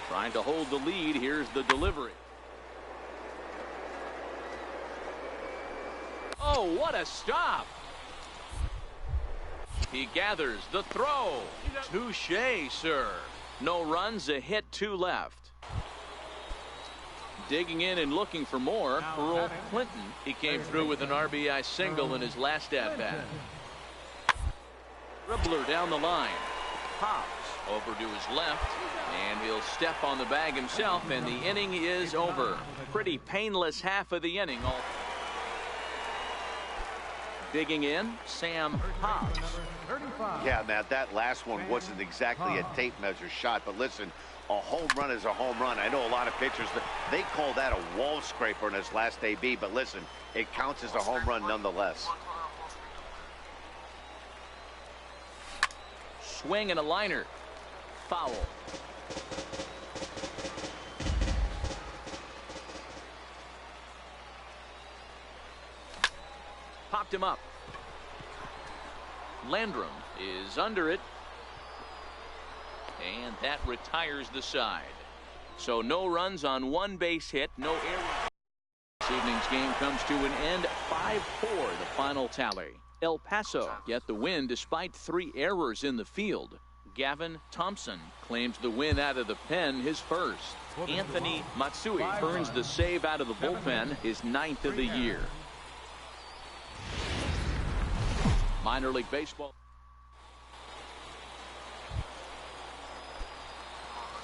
Trying to hold the lead. Here's the delivery. Oh, what a stop. He gathers the throw. Touché, sir. No runs, a hit, 2 left. Digging in and looking for more, Earl Clinton. He came through with an RBI single in his last at-bat. Dribbler down the line. Pops over to his left, and he'll step on the bag himself, and the inning is over. Pretty painless half of the inning. Digging in, Sam Pops. Yeah, Matt, that last one wasn't exactly a tape measure shot, but listen, a home run is a home run. I know a lot of pitchers, they call that a wall scraper in his last AB, but listen, it counts as a home run nonetheless. Swing and a liner. Foul. Popped him up. Landrum is under it. And that retires the side. So no runs on 1 base hit, no errors. This evening's game comes to an end. 5-4 the final tally. El Paso get the win despite 3 errors in the field. Gavin Thompson claims the win out of the pen, his first. Anthony Matsui earns the save out of the bullpen, his 9th of the year. Minor League Baseball.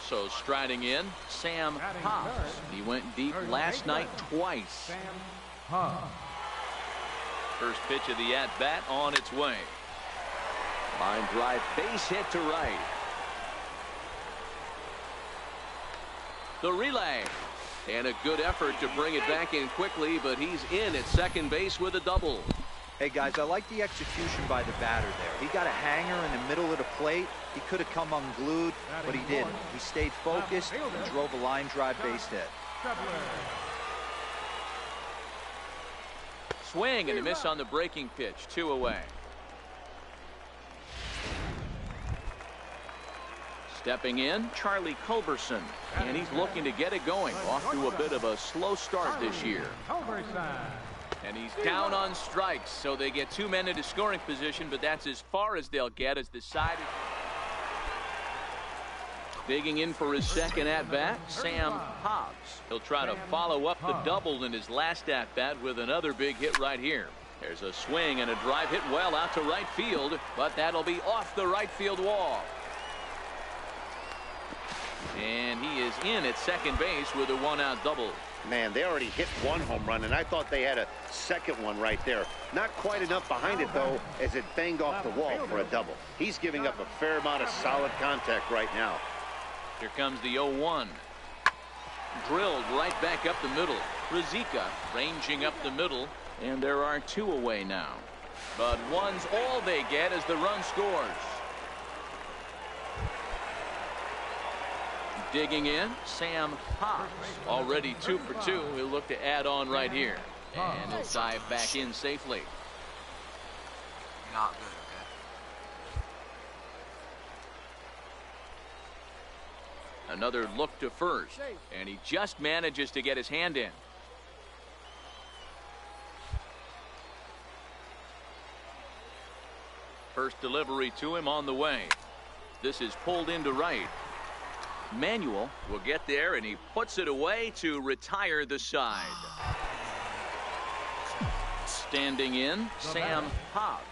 So striding in, Sam Pops. He went deep last night twice. First pitch of the at-bat on its way. Line drive, base hit to right. The relay. And a good effort to bring it back in quickly, but he's in at second base with a double. Hey, guys, I like the execution by the batter there. He got a hanger in the middle of the plate. He could have come unglued, but he didn't. He stayed focused and drove a line drive base hit. Swing and a miss on the breaking pitch. 2 away. Stepping in, Charlie Culberson, and he's looking to get it going. Off to a bit of a slow start this year. And he's down on strikes, so they get 2 men into scoring position, but that's as far as they'll get as the side. Digging in for his second at-bat, Sam Pops. He'll try to follow up the double in his last at-bat with another big hit right here. There's a swing and a drive hit well out to right field, but that'll be off the right field wall. And he is in at second base with a 1-out double. Man, they already hit 1 home run, and I thought they had a second one right there. Not quite enough behind it, though, as it banged off the wall for a double. He's giving up a fair amount of solid contact right now. Here comes the 0-1. Drilled right back up the middle. Rizika ranging up the middle, and there are 2 away now. But 1's all they get as the run scores. Digging in, Sam Pops. Already 2 for 2. He'll look to add on right here. And he'll dive back in safely. Not good, okay? Another look to first. And he just manages to get his hand in. First delivery to him on the way. This is pulled into right. Manuel will get there, and he puts it away to retire the side. Standing in, Sam Pops.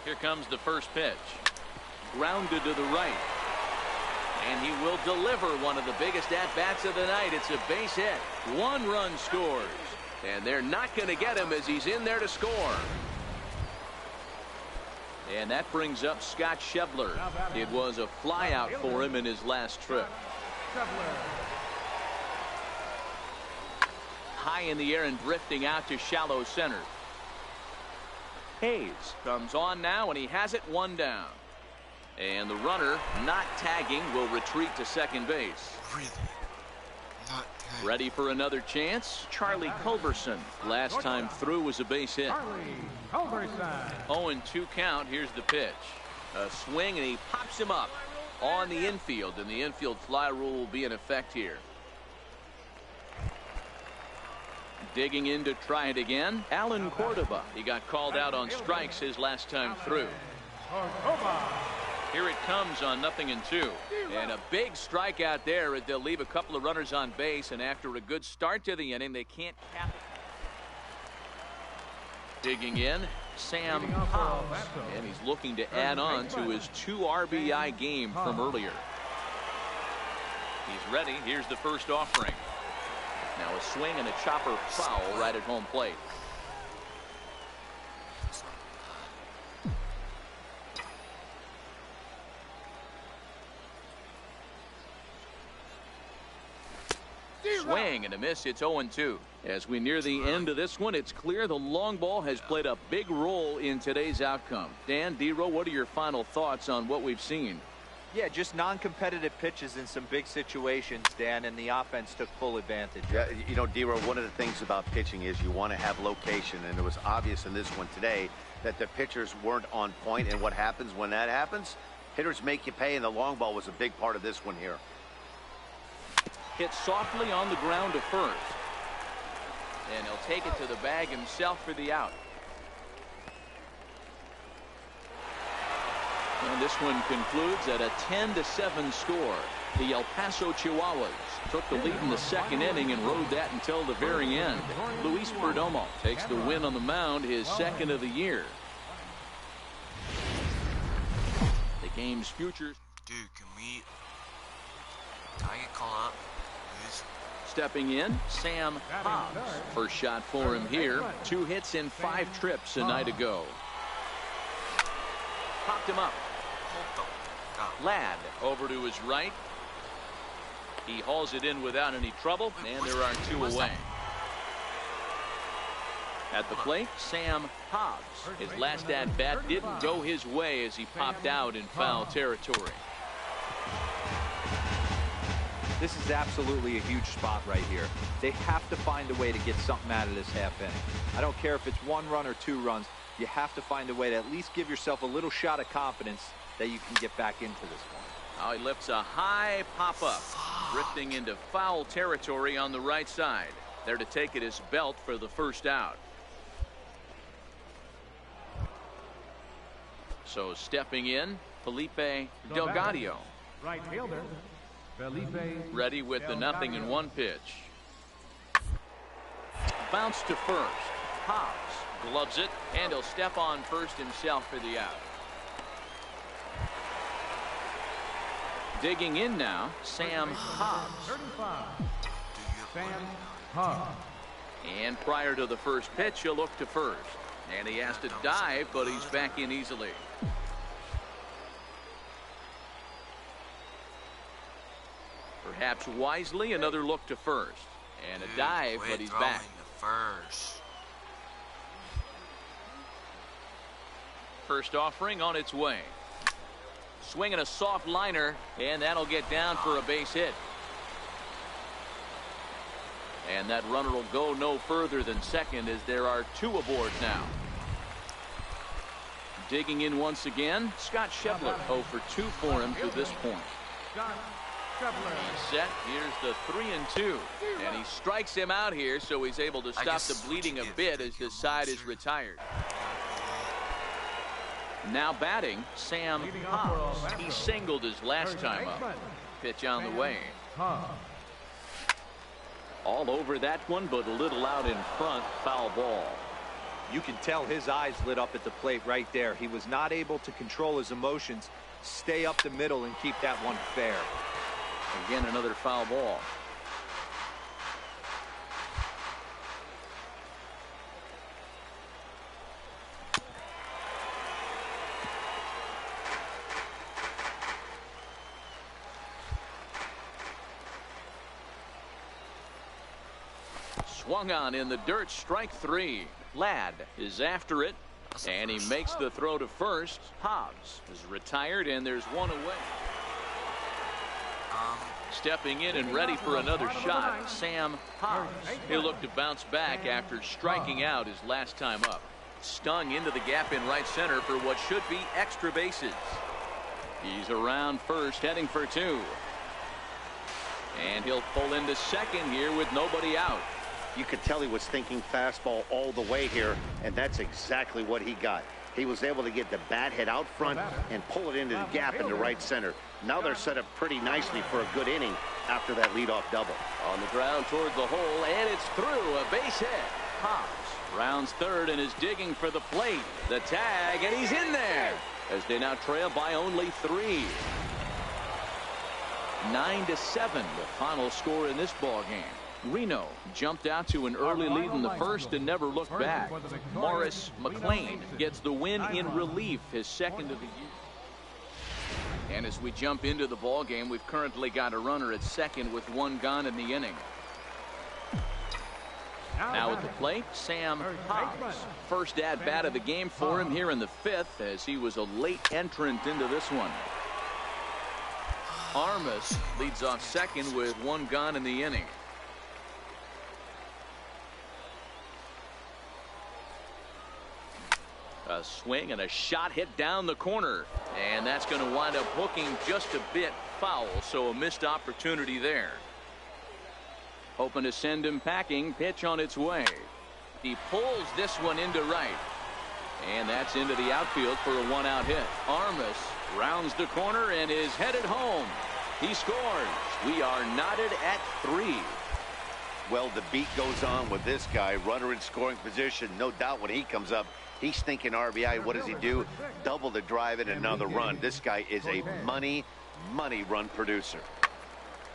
Here comes the first pitch. Grounded to the right. And he will deliver one of the biggest at-bats of the night. It's a base hit. 1 run scores. And they're not going to get him as he's in there to score. And that brings up Scott Schebler. It was a flyout for him in his last trip. High in the air and drifting out to shallow center. Hayes comes on now, and he has it 1 down. And the runner, not tagging, will retreat to second base. Really? Not tagging. Ready for another chance? Charlie Culberson. Last time through was a base hit. 0-2 count. Here's the pitch. A swing, and he pops him up on the infield, and the infield fly rule will be in effect here. Digging in to try it again, Alan Cordoba. He got called out on strikes his last time through. Here it comes on 0-2. And a big strikeout there. They'll leave a couple of runners on base, and after a good start to the inning, they can't cap it. Digging in, Sam Hobbs, and he's looking to add on to his 2 RBI game from earlier. He's ready. Here's the first offering. Now a swing and a chopper foul right at home plate. Swing and a miss. It's 0-2. As we near the end of this one, it's clear the long ball has played a big role in today's outcome. Dan, D-Row, what are your final thoughts on what we've seen? Yeah, just non-competitive pitches in some big situations, Dan, and the offense took full advantage. Yeah, you know, D-Row, one of the things about pitching is you want to have location, and it was obvious in this one today that the pitchers weren't on point, and what happens when that happens? Hitters make you pay, and the long ball was a big part of this one here. Hit softly on the ground to first. And he'll take it to the bag himself for the out. And this one concludes at a 10-7 score. The El Paso Chihuahuas took the lead in the second inning and rode that until the very end. Luis Perdomo takes the win on the mound, his second of the year. The game's future. Dude, can I get called up? Please? Stepping in, Sam Hobbs. First shot for him here. 2 hits in 5 trips a night ago. Popped him up. Ladd over to his right. He hauls it in without any trouble, and there are 2 away. At the plate, Sam Hobbs. His last at-bat didn't go his way as he popped out in foul territory. This is absolutely a huge spot right here. They have to find a way to get something out of this half inning. I don't care if it's 1 run or 2 runs. You have to find a way to at least give yourself a little shot of confidence that you can get back into this one. Now he lifts a high pop-up, drifting into foul territory on the right side. There to take it is Belt for the first out. So stepping in, Felipe Delgado. Right fielder, Felipe. Ready with the 0-1 pitch. Bounce to first. Hobbs gloves it, and he'll step on first himself for the out. Digging in now, Sam Hobbs. 35. Sam Hobbs. And prior to the first pitch, he'll look to first. And he has to dive, but he's back in easily. Perhaps wisely, another look to first. And a dive, but he's back. First offering on its way. Swinging a soft liner, and that'll get down for a base hit. And that runner will go no further than second as there are 2 aboard now. Digging in once again, Scott Schebler. 0 for 2 for him to this point. He's set. Here's the 3-2. And he strikes him out here, so he's able to stop the bleeding a bit as the side is retired. Now batting, Sam Hobbs. He singled his last time up. Pitch on the way. All over that one, but a little out in front. Foul ball. You can tell his eyes lit up at the plate right there. He was not able to control his emotions. Stay up the middle and keep that one fair. Again, another foul ball. Swung on in the dirt, strike 3. Ladd is after it, and he makes the throw to first. Hobbs is retired, and there's 1 away. Stepping in and ready for another shot, Sam Hobbs. He'll look to bounce back after striking out his last time up. Stung into the gap in right center for what should be extra bases. He's around first, heading for two. And he'll pull into second here with nobody out. You could tell he was thinking fastball all the way here, and that's exactly what he got. He was able to get the bat head out front and pull it into the gap into right center. Now they're set up pretty nicely for a good inning after that leadoff double. On the ground toward the hole, and it's through. A base hit. Hobbs rounds third and is digging for the plate. The tag, and he's in there as they now trail by only 3. 9-7, the final score in this ball game. Reno jumped out to an early lead in the first and never looked back. Morris McLean gets the win in relief, his second of the year. And as we jump into the ball game, we've currently got a runner at second with 1 gone in the inning. Now at the plate, Sam Hobbs. First at bat of the game for him here in the 5th, as he was a late entrant into this one. Armas leads off second with 1 gone in the inning. A swing and a shot hit down the corner, and that's going to wind up hooking just a bit foul, so a missed opportunity there. Hoping to send him packing. Pitch on its way. He pulls this one into right, and that's into the outfield for a 1-out hit. Armas rounds the corner and is headed home. He scores. We are knotted at 3. Well, the beat goes on with this guy. Runner in scoring position. No doubt when he comes up, he's thinking RBI. What does he do? Double the drive and another run. This guy is a money run producer.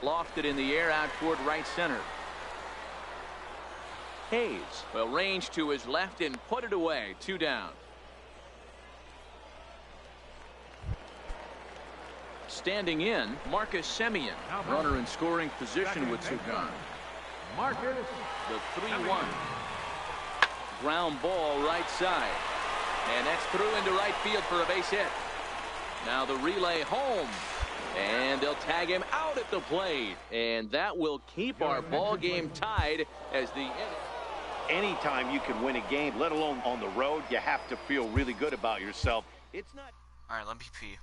Lofted in the air out toward right center. Hayes will range to his left and put it away. 2 down. Standing in, Marcus Semien. Runner in scoring position with 2 gone. The 3-1. Ground ball right side. And that's through into right field for a base hit. Now the relay home. And they'll tag him out at the plate. And that will keep our ball game tied as the... Anytime you can win a game, let alone on the road, you have to feel really good about yourself. It's not... All right, let me pee.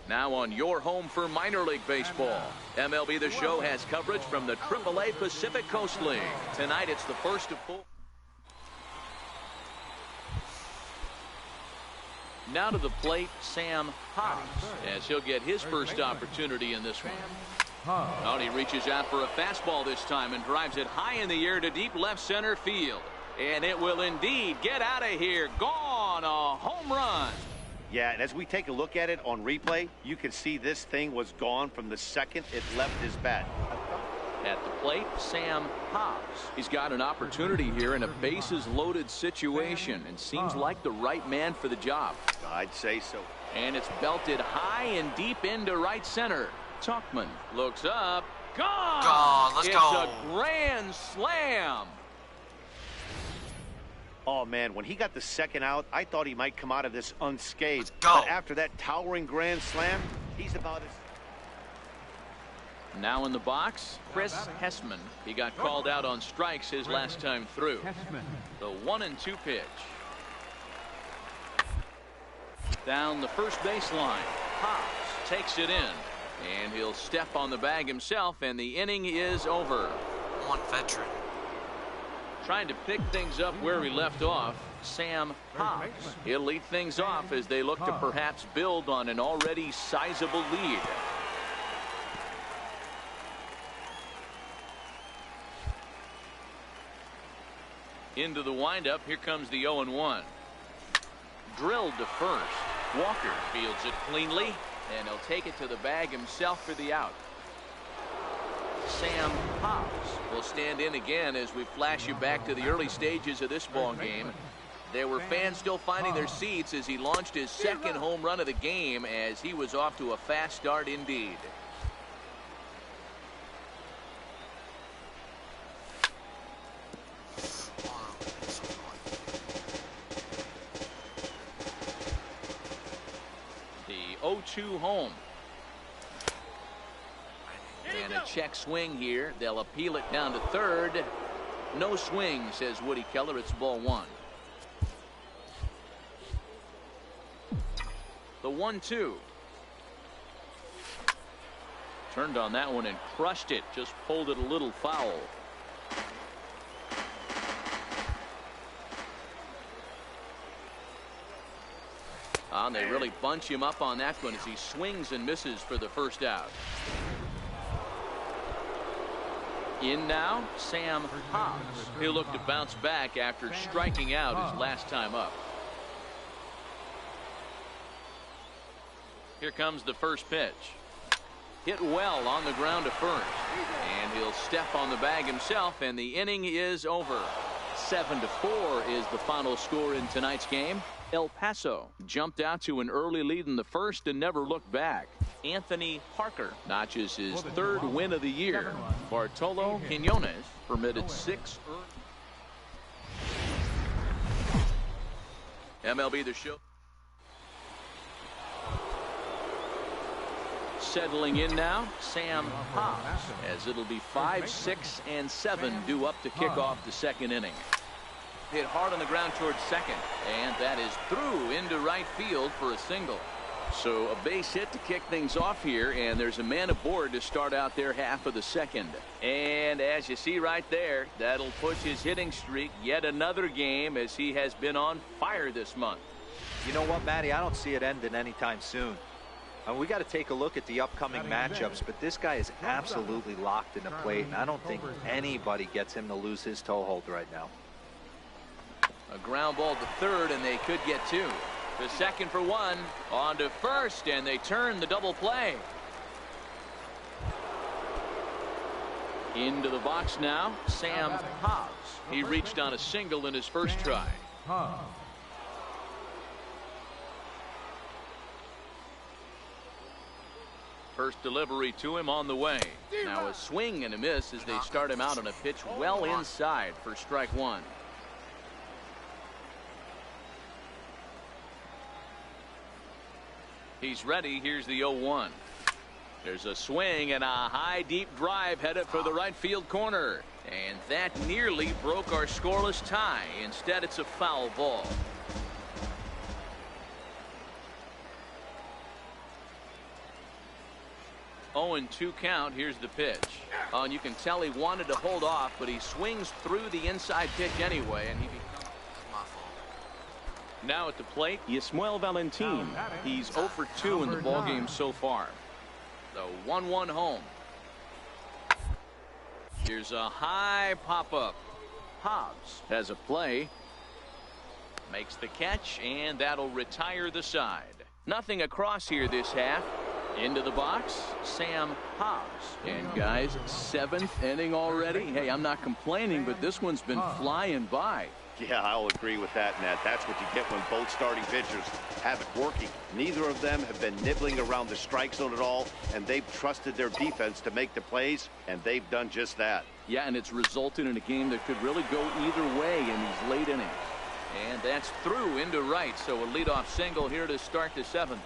Now on your home for minor league baseball. MLB The Show has coverage from the AAA Pacific Coast League. Tonight it's the first of 4. Now to the plate, Sam Hobbs, as he'll get his first opportunity in this one. Oh, he reaches out for a fastball this time and drives it high in the air to deep left center field. And it will indeed get out of here. Gone. on a home run. Yeah, and as we take a look at it on replay, you can see this thing was gone from the second it left his bat. At the plate, Sam Hobbs. He's got an opportunity here in a bases-loaded situation and seems like the right man for the job. I'd say so. And it's belted high and deep into right center. Tuchman looks up. Gone! Gone. Let's go. It's a grand slam. Oh, man, when he got the second out, I thought he might come out of this unscathed. Let's go. But after that towering grand slam, he's about as... Now in the box, Chris Hessman. He got called out on strikes his last time through. The 1-2 pitch. Down the first baseline. Hobbs takes it in. And he'll step on the bag himself, and the inning is over. One veteran. Trying to pick things up where he left off, Sam Hobbs. He'll lead things off as they look to perhaps build on an already sizable lead. Into the windup, here comes the 0-1. Drilled to first. Walker fields it cleanly, and he'll take it to the bag himself for the out. Sam Hobbs will stand in again as we flash you back to the early stages of this ball game. There were fans still finding their seats as he launched his second home run of the game, as he was off to a fast start indeed. The 0-2 home. And a check swing here. They'll appeal it down to third. No swing, says Woody Keller. It's ball one. The 1-2. Turned on that one and crushed it. Just pulled it a little foul. And they really bunch him up on that one as he swings and misses for the first out. In now, Sam Hobbs. He'll look to bounce back after striking out his last time up. Here comes the first pitch. Hit well on the ground to first. And he'll step on the bag himself, and the inning is over. 7-4 is the final score in tonight's game. El Paso jumped out to an early lead in the first and never looked back. Anthony Parker notches his third win of the year. Bartolo Quiñones permitted 6 MLB The Show. Settling in now, Sam Hobbs, as it'll be 5, 6, and 7 due up to kick off the second inning. Hit hard on the ground towards second, and that is through into right field for a single. So a base hit to kick things off here, and there's a man aboard to start out their half of the second. And as you see right there, that'll push his hitting streak yet another game, as he has been on fire this month. You know what, Matty? I don't see it ending anytime soon. And we got to take a look at the upcoming matchups, but this guy is absolutely locked in the plate, and I don't think anybody gets him to lose his toehold right now. A ground ball to third, and they could get 2. To second for 1. On to first, and they turn the double play. Into the box now, Sam Hobbs. He reached on a single in his first try. First delivery to him on the way. Now a swing and a miss as they start him out on a pitch well inside for strike 1. He's ready. Here's the 0-1. There's a swing and a high deep drive headed for the right field corner. And that nearly broke our scoreless tie. Instead, it's a foul ball. Oh, and 2 count. Here's the pitch. Oh, and you can tell he wanted to hold off, but he swings through the inside pitch anyway, and he becomes... Now at the plate, Yasmuel Valentin. He's 0 for 2 in the ballgame so far. The 1-1 home. Here's a high pop-up. Hobbs has a play. Makes the catch, and that'll retire the side. Nothing across here this half. Into the box, Sam Hobbs. And guys, 7th inning already. Hey, I'm not complaining, but this one's been flying by. Yeah, I'll agree with that, Nat. That's what you get when both starting pitchers have it working. Neither of them have been nibbling around the strike zone at all, and they've trusted their defense to make the plays, and they've done just that. Yeah, and it's resulted in a game that could really go either way in these late innings. And that's through into right, so a leadoff single here to start the 7th.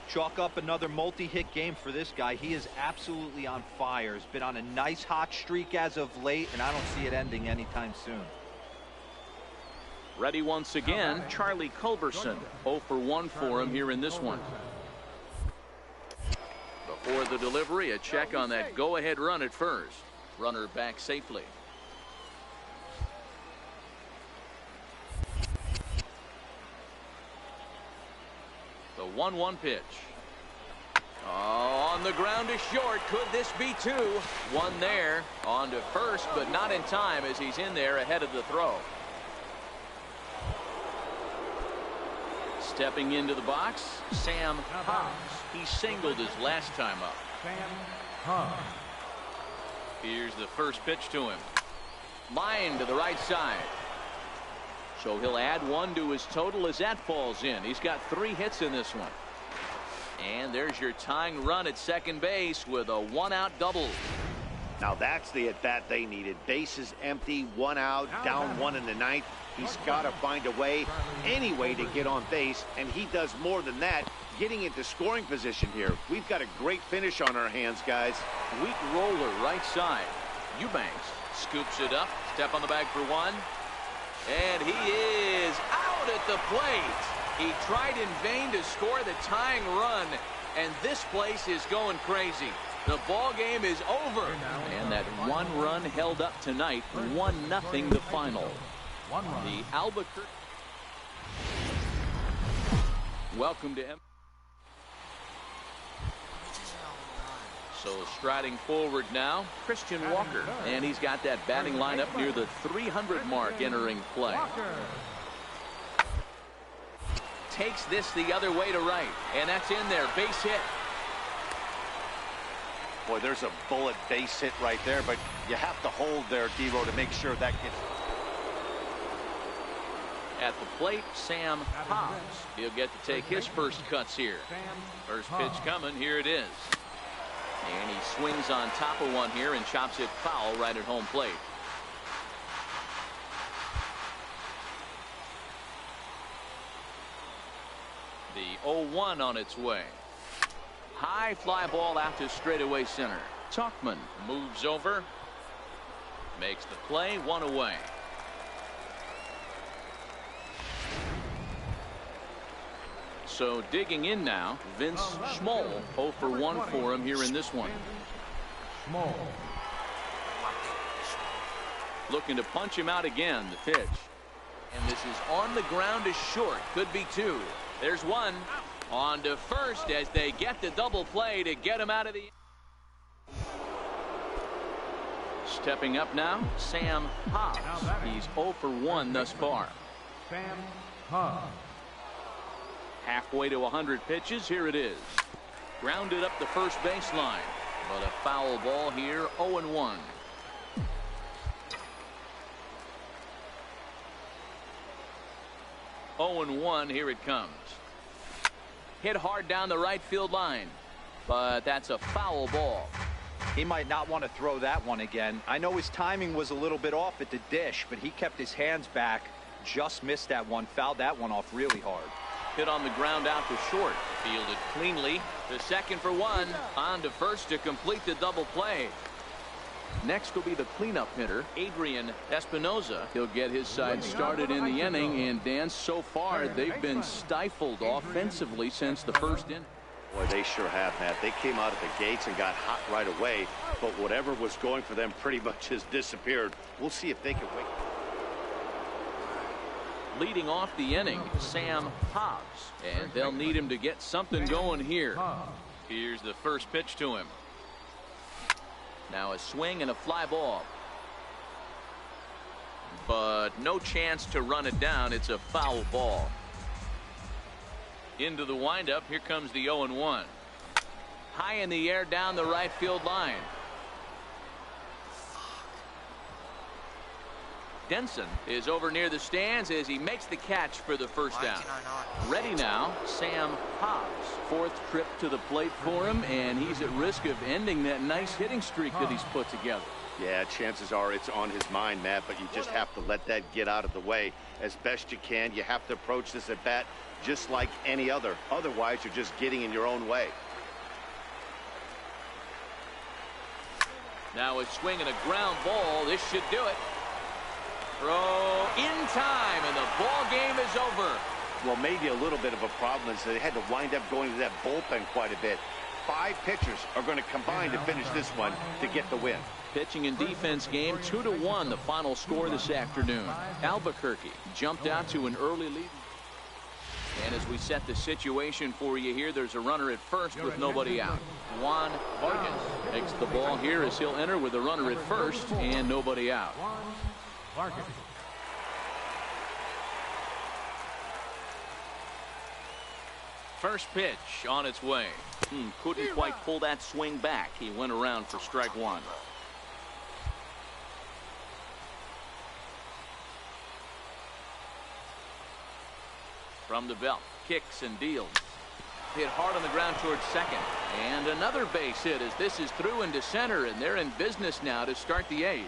Chalk up another multi-hit game for this guy. He is absolutely on fire. He's been on a nice hot streak as of late, and I don't see it ending anytime soon. Ready once again, Charlie Culberson. 0 for 1 for him here in this one. Before the delivery, a check on that go-ahead run at first. Runner back safely. The 1-1 pitch. Oh, on the ground is short. Could this be 2? One there. On to first, but not in time as he's in there ahead of the throw. Stepping into the box, Sam Hobbs. He singled his last time up. Sam Hobbs. Here's the first pitch to him. Line to the right side. So he'll add 1 to his total as that falls in. He's got 3 hits in this one. And there's your tying run at second base with a 1-out double. Now that's the at-bat they needed. Bases empty, 1 out, down 1 in the 9th. He's got to find a way, any way to get on base, and he does more than that, getting into scoring position here. We've got a great finish on our hands, guys. Weak roller right side. Eubanks scoops it up, step on the bag for 1. And he is out at the plate. He tried in vain to score the tying run, and this place is going crazy. The ball game is over. And that 1 run held up tonight, 1-0 the final. The Albuquerque. Welcome to him. So striding forward now, Christian Walker. And he's got that batting lineup near the 300 mark entering play. Takes this the other way to right. And that's in there. Base hit. Boy, there's a bullet base hit right there, but you have to hold there, Devo, to make sure that gets. At the plate, Sam Hobbs. He'll get to take his first cuts here. First pitch coming. Here it is. And he swings on top of one here and chops it foul right at home plate. The 0-1 on its way. High fly ball out to straightaway center. Tuchman moves over. Makes the play, 1 away. So digging in now, Vince Schmoll. 0 for 1 for him here in this one. Schmoll. Looking to punch him out again, the pitch. And this is on the ground is short. Could be 2. There's 1. On to first as they get the double play to get him out of the. Stepping up now, Sam Hobbs. He's 0 for 1 thus far. Sam Hobbs. Halfway to 100 pitches. Here it is. Grounded up the first baseline. But a foul ball here. 0-1. Here it comes. Hit hard down the right field line. But that's a foul ball. He might not want to throw that one again. I know his timing was a little bit off at the dish, but he kept his hands back. Just missed that one. Fouled that one off really hard. Hit on the ground out to short. Fielded cleanly. The second for 1. On to first to complete the double play. Next will be the cleanup hitter, Adrian Espinoza. He'll get his side started in the inning. And Dan, so far they've been stifled offensively since the first inning. Boy, they sure have, Matt. They came out of the gates and got hot right away. But whatever was going for them pretty much has disappeared. We'll see if they can wait. Leading off the inning, Sam Hobbs. And they'll need him to get something going here. Here's the first pitch to him. Now a swing and a fly ball. but no chance to run it down. It's a foul ball. Into the windup. Here comes the 0-1. High in the air down the right field line. Denson is over near the stands as he makes the catch for the first down. Ready now, Sam Hobbs. Fourth trip to the plate for him, and he's at risk of ending that nice hitting streak that he's put together. Yeah, chances are it's on his mind, Matt, but you just have to let that get out of the way as best you can. You have to approach this at bat just like any other. Otherwise, you're just getting in your own way. Now a swing and a ground ball. This should do it. Throw in time, and the ball game is over. Well, maybe a little bit of a problem is they had to wind up going to that bullpen quite a bit. 5 pitchers are going to combine to finish this one to get the win. Pitching and defense game, 2-1 the final score this afternoon. Albuquerque jumped out to an early lead. And as we set the situation for you here, there's a runner at first with nobody out. Juan Vargas takes the ball here as he'll enter with a runner at first and nobody out. Vargas. First pitch on its way. Couldn't quite pull that swing back. He went around for strike one. From the belt, kicks and deals. Hit hard on the ground towards second. And another base hit as this is through into center, and they're in business now to start the 8th.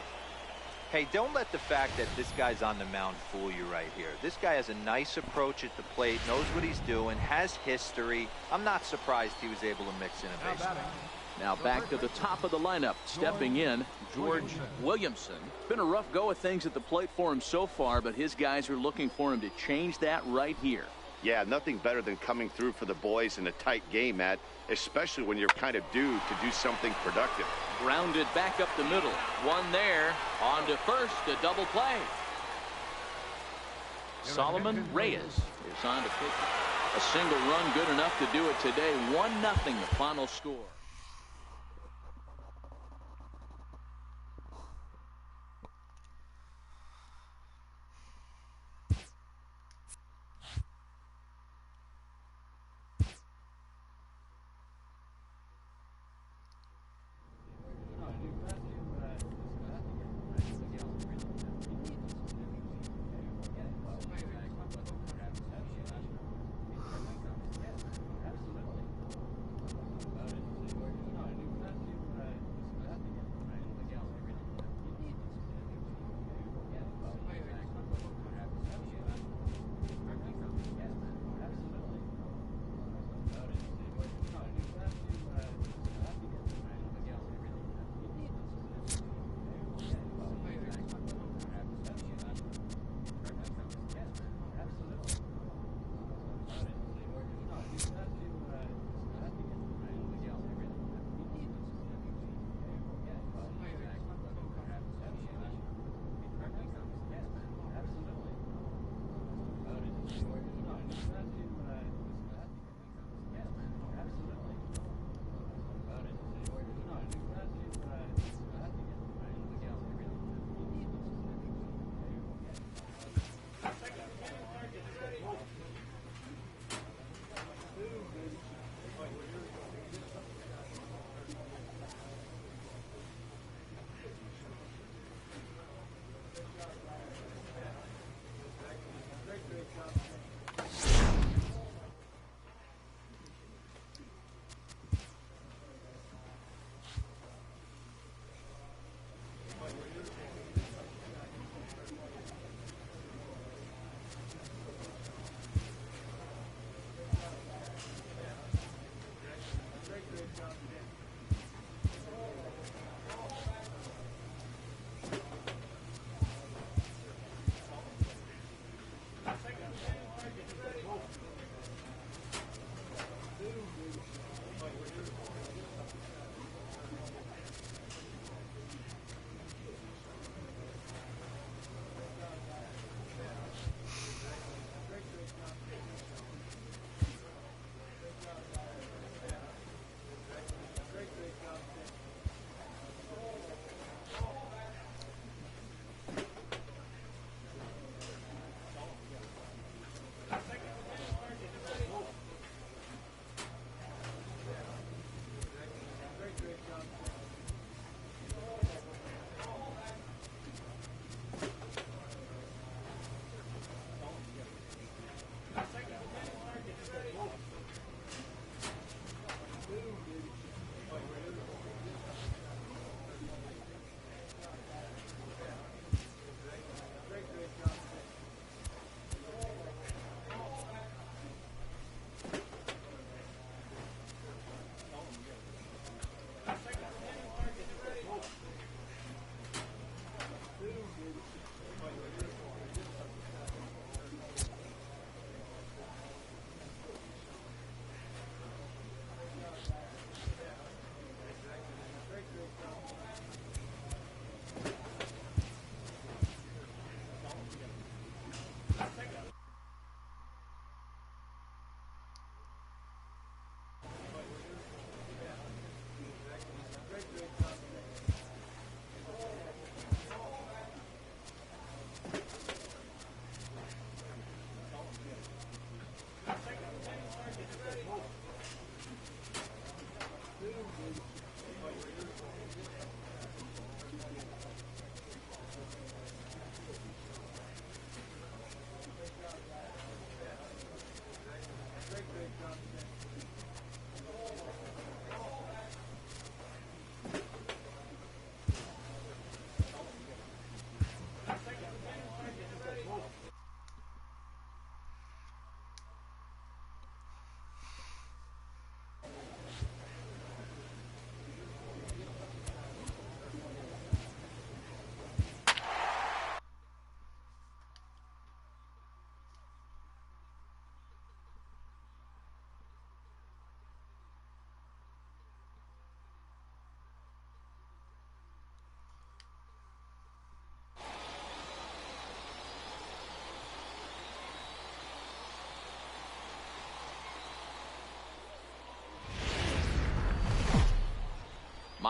Hey, don't let the fact that this guy's on the mound fool you right here. This guy has a nice approach at the plate, knows what he's doing, has history. I'm not surprised he was able to mix in a base. Now back to the top of the lineup. Stepping in, George Williamson. Been a rough go of things at the plate for him so far, but his guys are looking for him to change that right here. Yeah, nothing better than coming through for the boys in a tight game, Matt, especially when you're kind of due to do something productive. Grounded back up the middle. One there. On to first. A double play. Solomon Reyes is on to pitch. A single run good enough to do it today. 1-0 the final score.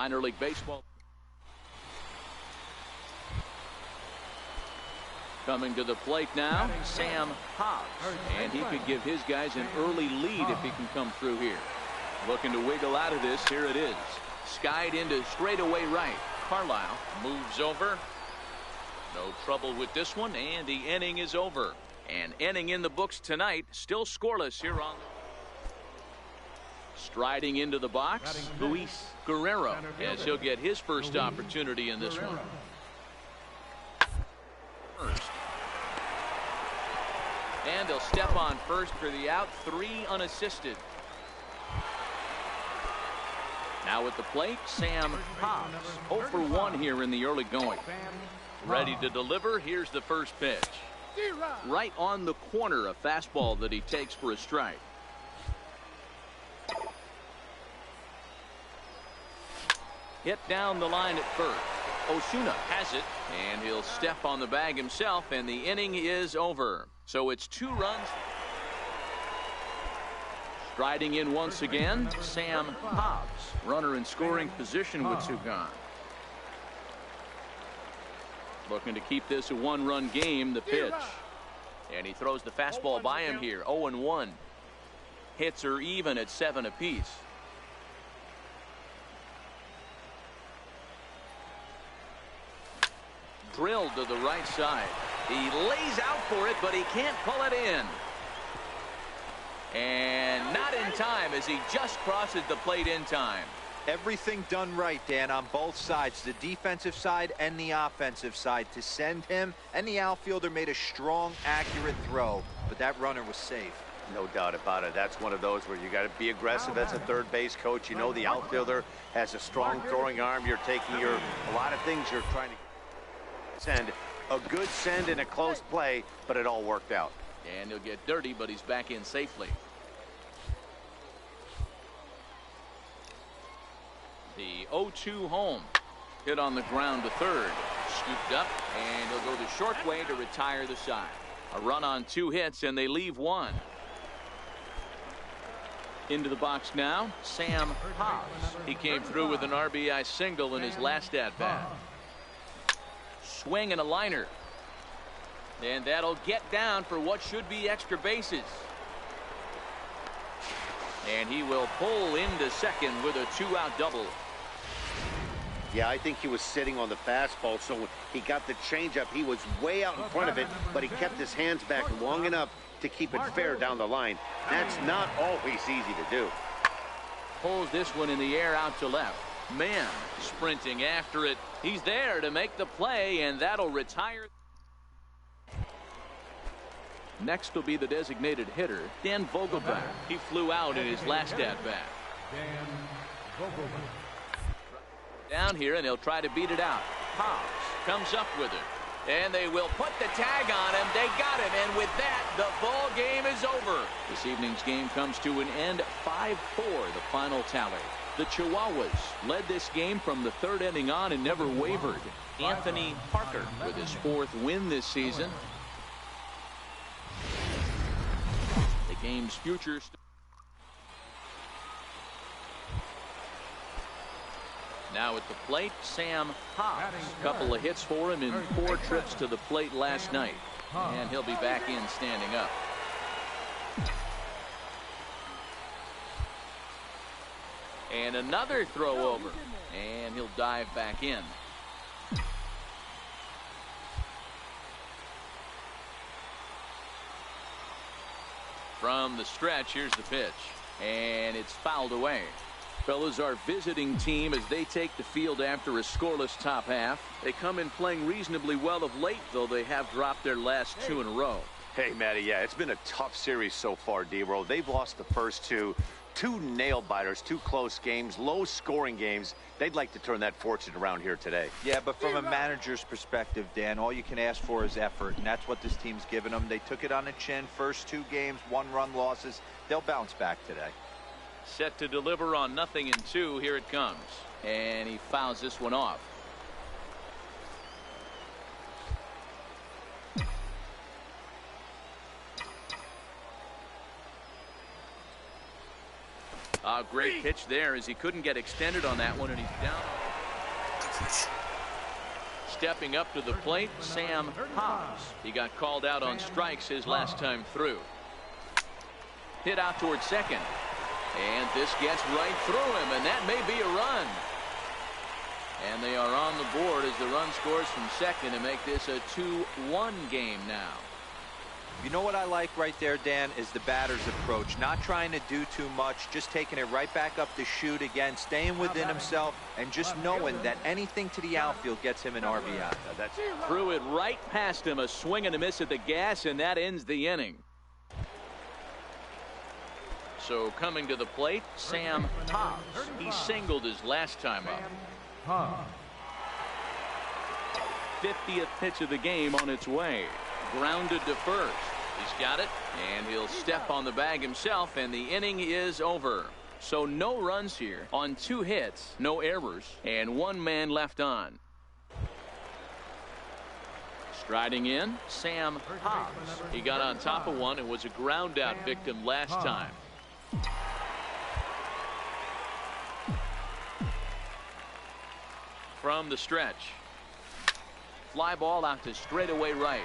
minor league baseball. Coming to the plate now, Sam Hobbs. And he could give his guys an early lead if he can come through here. Looking to wiggle out of this. Here it is. Skied into straightaway right. Carlisle moves over. No trouble with this one, and the inning is over. An inning in the books tonight. Still scoreless here on. Striding into the box, Luis Guerrero, as he'll get his first opportunity in this one. First. And he'll step on first for the out. 3 unassisted. Now at the plate, Sam Hobbs. 0 for 1 here in the early going. Ready to deliver. Here's the first pitch. Right on the corner, a fastball that he takes for a strike. Hit down the line at first. Osuna has it, and he'll step on the bag himself, and the inning is over. So it's 2 runs. Striding in once again, Sam Hobbs. Runner in scoring position with 2 gone. Looking to keep this a 1-run game. The pitch. And he throws the fastball by him here. 0-1. Hits are even at 7 apiece. Drilled to the right side. He lays out for it, but he can't pull it in. And not in time, as he just crosses the plate in time. Everything done right, Dan, on both sides, the defensive side and the offensive side, to send him, and the outfielder made a strong, accurate throw, but that runner was safe. No doubt about it. That's one of those where you got to be aggressive as a third base coach. You know the outfielder has a strong throwing arm. You're taking a lot of things you're trying to send. A good send in a close play, but it all worked out. And he'll get dirty, but he's back in safely. The 0-2 home. Hit on the ground to third. Scooped up, and he'll go the short way to retire the side. A run on 2 hits, and they leave 1. Into the box now, Sam Hobbs. He came through with an RBI single in his last at-bat. Swing and a liner. And that'll get down for what should be extra bases. And he will pull into second with a 2-out double. Yeah, I think he was sitting on the fastball, so when he got the changeup, he was way out in front of it, but he kept his hands back long enough to keep it fair down the line. That's not always easy to do. Pulls this one in the air out to left. Man, sprinting after it. He's there to make the play, and that'll retire. Next will be the designated hitter, Dan Vogelbach. He flew out in his last at-bat. Down here, and he'll try to beat it out. Hobbs comes up with it. And they will put the tag on him. They got him, and with that, the ball game is over. This evening's game comes to an end. 5-4, the final tally. The Chihuahuas led this game from the 3rd inning on and never wavered. Anthony Parker with his 4th win this season. The game's future. Now at the plate, Sam Hobbs. A couple of hits for him in 4 trips to the plate last night. And he'll be back in standing up. And another throw over. And he'll dive back in. From the stretch, here's the pitch. And it's fouled away. Fellas, our visiting team as they take the field after a scoreless top half. They come in playing reasonably well of late, though they have dropped their last 2 in a row. Hey, Matty, yeah, it's been a tough series so far, D-Roll. They've lost the first 2. 2 nail-biters, 2 close games, low-scoring games. They'd like to turn that fortune around here today. Yeah, but from a manager's perspective, Dan, all you can ask for is effort, and that's what this team's given them. They took it on the chin. First 2 games, 1-run losses. They'll bounce back today. Set to deliver on 0-2. Here it comes. And he fouls this one off. A great pitch there as he couldn't get extended on that one, and he's down. Stepping up to the plate, Sam Hobbs. He got called out on strikes his last time through. Hit out towards second. And this gets right through him, and that may be a run. And they are on the board as the run scores from second to make this a 2-1 game now. You know what I like right there, Dan, is the batter's approach. Not trying to do too much, just taking it right back up to shoot again, staying within himself, and just knowing that anything to the outfield gets him an RBI. Threw it right past him, a swing and a miss at the gas, and that ends the inning. So coming to the plate, Sam Hobbs. He singled his last time up. 50th pitch of the game on its way. Grounded to first. He's got it, and he'll step on the bag himself, and the inning is over. So no runs here on 2 hits, no errors, and 1 man left on. Striding in, Sam Hobbs. He got on top of one and was a ground out victim last time. From the stretch. Fly ball out to straightaway right.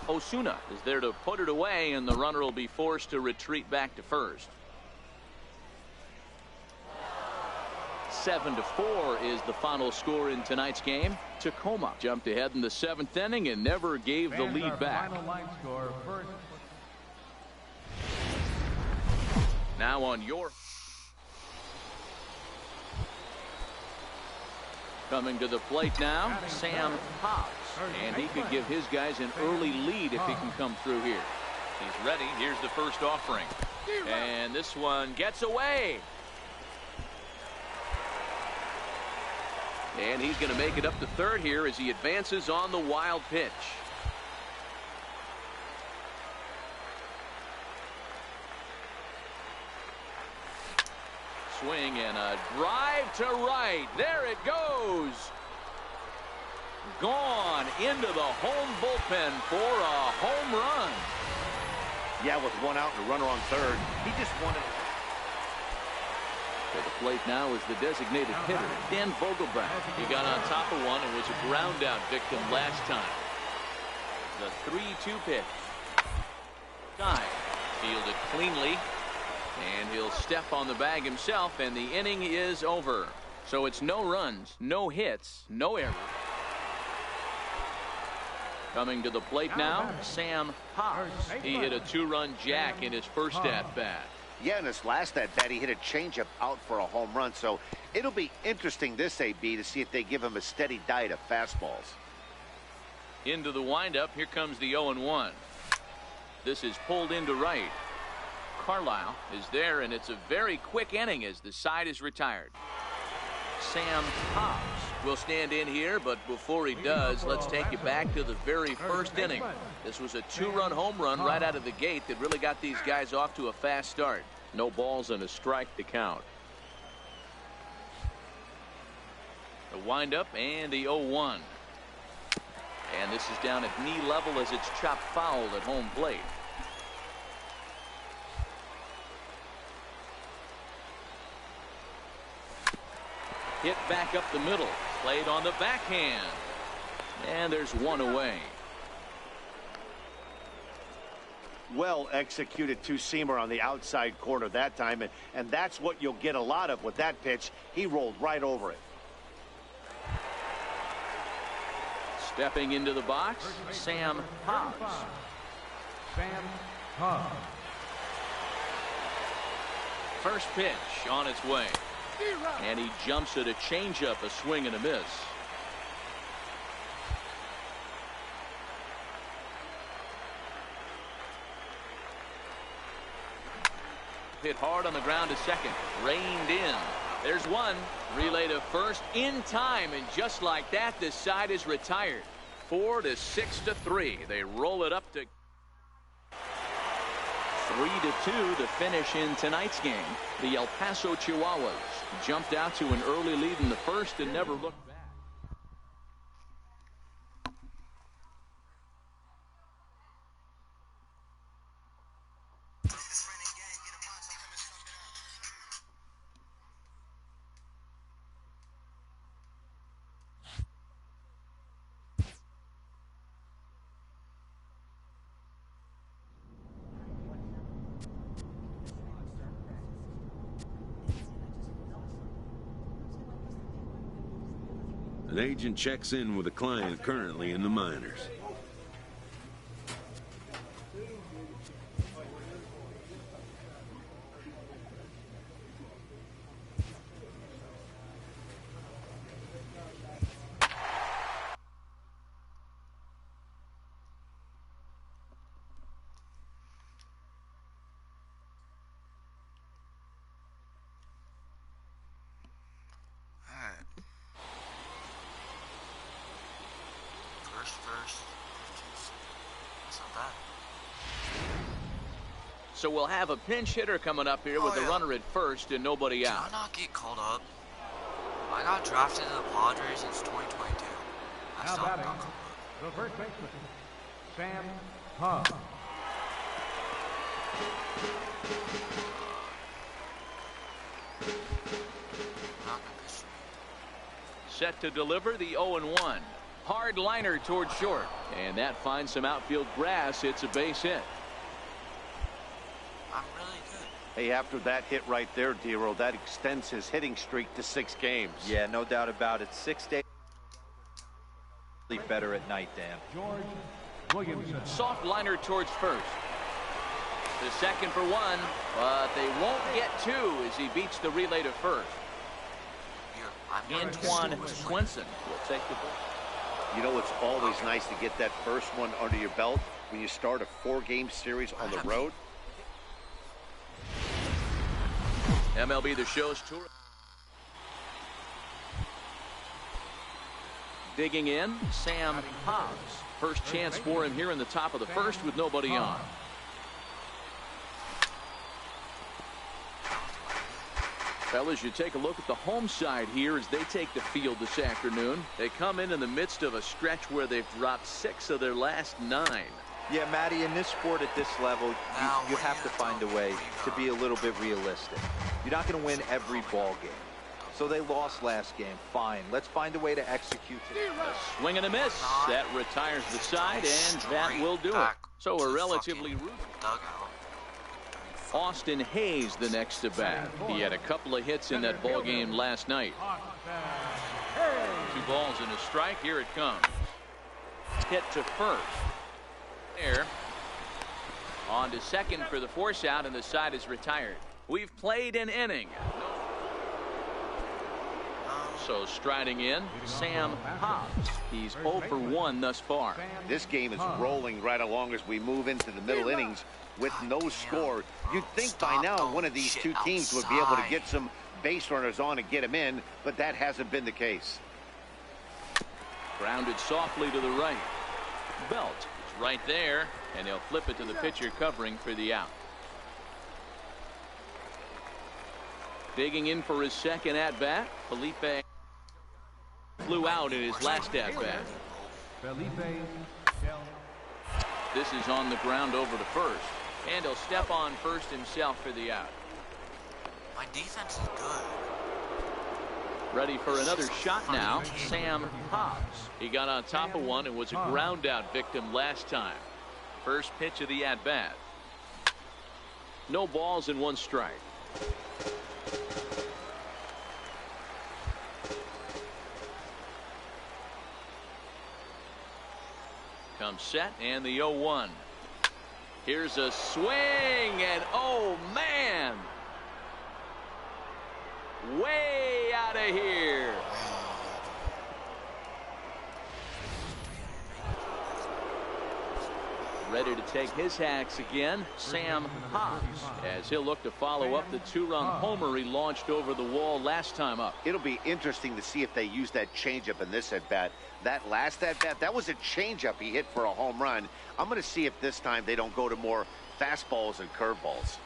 Osuna is there to put it away, and the runner will be forced to retreat back to first. 7-4 is the final score in tonight's game. Tacoma jumped ahead in the 7th inning and never gave the lead back. Now on your coming to the plate now, Sam Hobbs. And he could give his guys an early lead if he can come through here. He's ready. Here's the first offering. And this one gets away. And he's going to make it up to third here as he advances on the wild pitch. Swing and a drive to right. There it goes. Gone into the home bullpen for a home run. Yeah, with 1 out and a runner on third, he just wanted. To the plate now is the designated hitter, Dan Vogelbach. He got on top of one and was a ground out victim last time. The 3-2 pitch. Guy fielded cleanly, and he'll step on the bag himself, and the inning is over. So it's no runs, no hits, no errors. Coming to the plate now, Sam Hobbs. He hit a 2-run jack in his first at-bat. Yeah, in his last at-bat, he hit a changeup out for a home run. So it'll be interesting this AB to see if they give him a steady diet of fastballs. Into the windup, here comes the 0-1. This is pulled into right. Carlisle is there, and it's a very quick inning as the side is retired. Sam Hobbs will stand in here, but before he does, let's take you back to the very first inning. This was a 2-run home run right out of the gate that really got these guys off to a fast start. No balls and a strike to count. The windup and the 0-1. And this is down at knee level as it's chopped foul at home plate. Hit back up the middle. Played on the backhand. And there's one away. Well executed two-seamer on the outside corner that time, and that's what you'll get a lot of with that pitch. He rolled right over it. Stepping into the box, Sam Hobbs. Sam Hobbs. First pitch on its way. And he jumps at a changeup, a swing and a miss. Hit hard on the ground to second. Reined in. There's one. Relay to first in time, and just like that, this side is retired. 4-6-3. They roll it up to 3-2 to finish in tonight's game. The El Paso Chihuahuas jumped out to an early lead in the first and never looked back. An agent checks in with a client currently in the minors. First. That's not bad. So we'll have a pinch hitter coming up here with the runner at first and nobody out. Did I not get called up? I got drafted to the Padres since 2022. I Now still haven't batting, got called up. the first baseman, Sam Hahn. Not gonna pitch to me. Set to deliver the 0-1. Hard liner towards short. And that finds some outfield grass. It's a base hit. I'm really good. Hey, after that hit right there, Dero, that extends his hitting streak to 6 games. Yeah, no doubt about it. 6 days. Better at night, Dan. George Williamson. Soft liner towards first. The second for 1, but they won't get 2 as he beats the relay to first. Here, I'm going to Antoine steal his Swenson will take the ball. You know, it's always nice to get that first one under your belt when you start a 4-game series on the road. MLB The Show's tour. Digging in, Sam Hobbs. First chance for him here in the top of the first with nobody on. Fellas, you take a look at the home side here as they take the field this afternoon. They come in the midst of a stretch where they've dropped 6 of their last 9. Yeah, Matty, in this sport at this level, you have to find a way to be a little bit realistic. You're not going to win every ball game. So they lost last game. Fine. Let's find a way to execute it. A swing and a miss. That retires the side, and that will do it. So a relatively dugout. Austin Hayes the next to bat. He had a couple of hits in that ball game last night. 2 balls and a strike. Here it comes. Hit to first. There. On to second for the force out, and the side is retired. We've played an inning. So striding in, Sam Hobbs. He's 0 for 1 thus far. This game is rolling right along as we move into the middle innings with no score. You'd think by now one of these 2 teams would be able to get some base runners on and get them in, but that hasn't been the case. Grounded softly to the right. Belt is right there, and he'll flip it to the pitcher covering for the out. Digging in for his second at-bat, Felipe flew out in his last at-bat. This is on the ground over to first, and he'll step on first himself for the out. My defense is good. Ready for another shot now, Sam Hobbs. He got on top of one and was a ground out victim last time. First pitch of the at-bat. No balls and 1 strike. Comes set, and the 0-1. Here's a swing, and oh man, way out of here. Ready to take his hacks again, Sam Hobbs, as he'll look to follow up the 2-run homer he launched over the wall last time up. It'll be interesting to see if they use that changeup in this at-bat. That last at-bat, that was a changeup he hit for a home run. I'm going to see if this time they don't go to more fastballs and curveballs.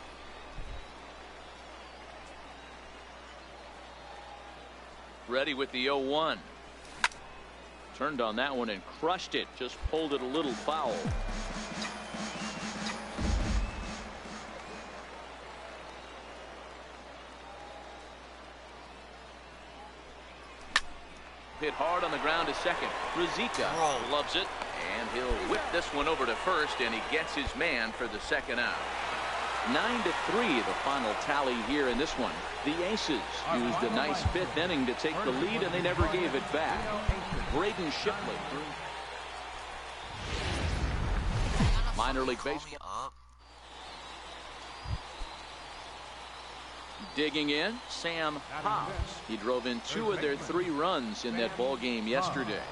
Ready with the 0-1. Turned on that one and crushed it. Just pulled it a little foul. Hit hard on the ground to second. Rizika loves it, and he'll whip this one over to first, and he gets his man for the second out. 9-3 the final tally here in this one. The Aces used a nice fifth inning to take the lead, and they never gave it back. Braden Shipley, minor league baseball. Digging in, Sam Hobbs. He drove in 2 of their 3 runs in that ball game yesterday.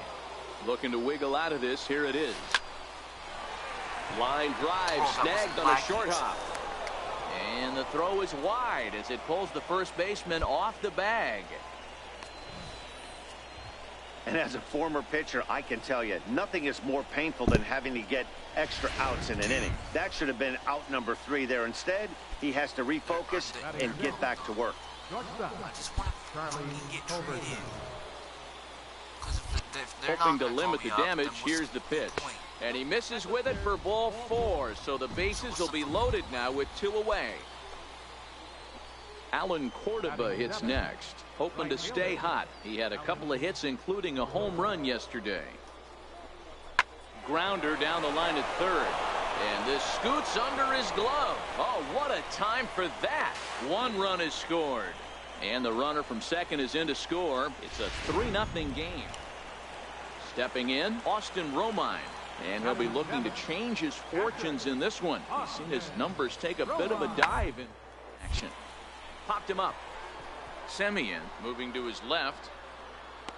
Looking to wiggle out of this. Here it is. Line drive snagged on a short hop. And the throw is wide as it pulls the first baseman off the bag. And as a former pitcher, I can tell you, nothing is more painful than having to get extra outs in an inning. That should have been out number 3 there. Instead, he has to refocus and get back to work. I just want to get traded. Hoping to limit the damage, here's the pitch. And he misses with it for ball 4, so the bases will be loaded now with 2 away. Alan Cordoba hits next, hoping to stay hot. He had a couple of hits, including a home run yesterday. Grounder down the line at third. And this scoots under his glove. Oh, what a time for that. 1 run is scored. And the runner from second is in to score. It's a 3-0 game. Stepping in, Austin Romine. And he'll be looking to change his fortunes in this one. He's seen his numbers take a bit of a dive in action. Popped him up. Semien moving to his left.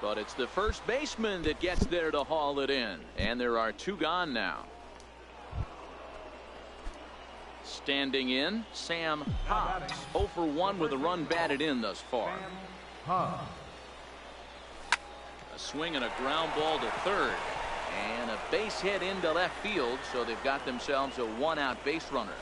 But it's the first baseman that gets there to haul it in. And there are 2 gone now. Standing in, Sam Hobbs. 0 for 1 with a run batted in thus far. A swing and a ground ball to third. And a base hit into left field, so they've got themselves a 1-out base runner.